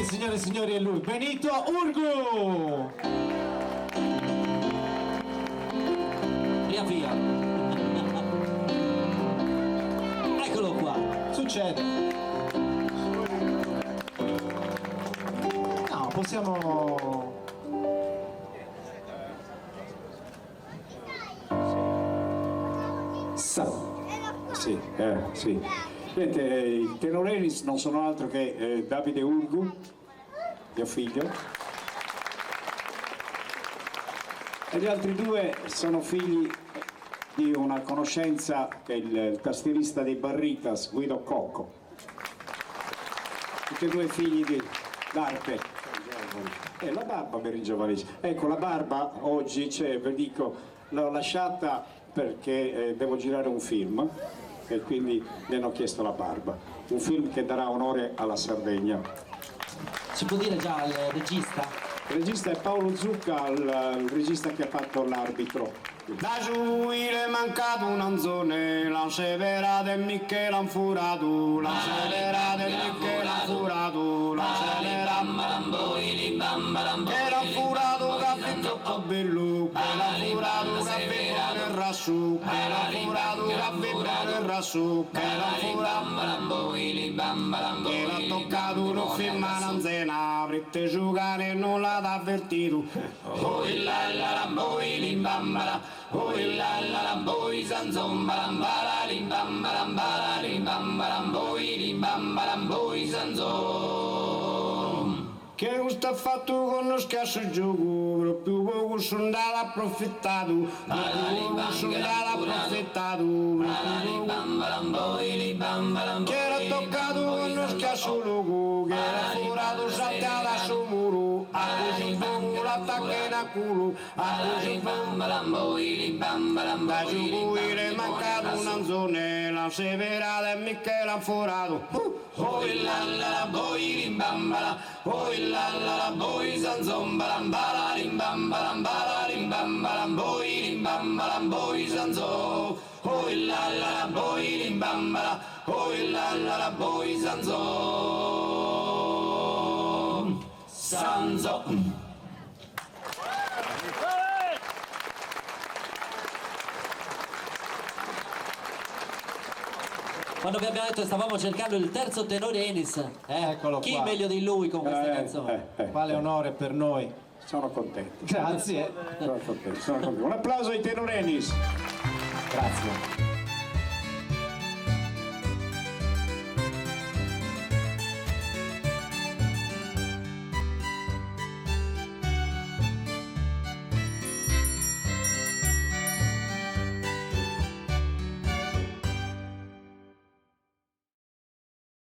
Sì, signore e signori, è lui, Benito Urgu! Via via. Eccolo qua. Succede. No, possiamo... Sì, sì. Niente, i tenorenis non sono altro che Davide Urgu, mio figlio, e gli altri due sono figli di una conoscenza che è il tastierista dei Barritas, Guido Cocco. Tutti e due figli di d'arte. La barba per i giovanissimi. Ecco, la barba oggi, vi dico, l'ho lasciata perché devo girare un film e quindi le hanno chiesto la barba. Un film che darà onore alla Sardegna. Si può dire già il regista? Il regista è Paolo Zucca, il regista che ha fatto l'arbitro. Da giuire mancato un anzone, la severa del Michele han furato, la severa del Michele han furato, la severa era furato caffè troppo bello, era furato caffè buono e rassù, era furato caffè buono e rassù, era furato era toccato non firma un'anzena, per giocare e non l'ha avvertito. Oh la la boi limbambara, oh la la boi sanzombara, limbambara limbambara boi limbambara boi sanzom. Che gusto ha fatto con lo scarso gioco, proprio poco sono andato approfittato, proprio sono andato approfittato, che era toccato con lo scarso loco, che era furato saltata sul muro, a così poco l'attacca in a culo, a così poco da giocare è mancato un anzone, la severa del Michele ha forato. Oh la la boi limbambala, oh la la boi sanzombala, limbambala limbambala boi limbambala boi sanzo. Oh la la boi limbambala, oh la la boi sanzo. Sanzo. Quando vi abbiamo detto che stavamo cercando il terzo tenore Enis, Eccolo chi qua. meglio di lui con questa canzone? Quale onore per noi. Sono contento. Grazie. Sono contento. Un applauso ai tenorenis. Grazie.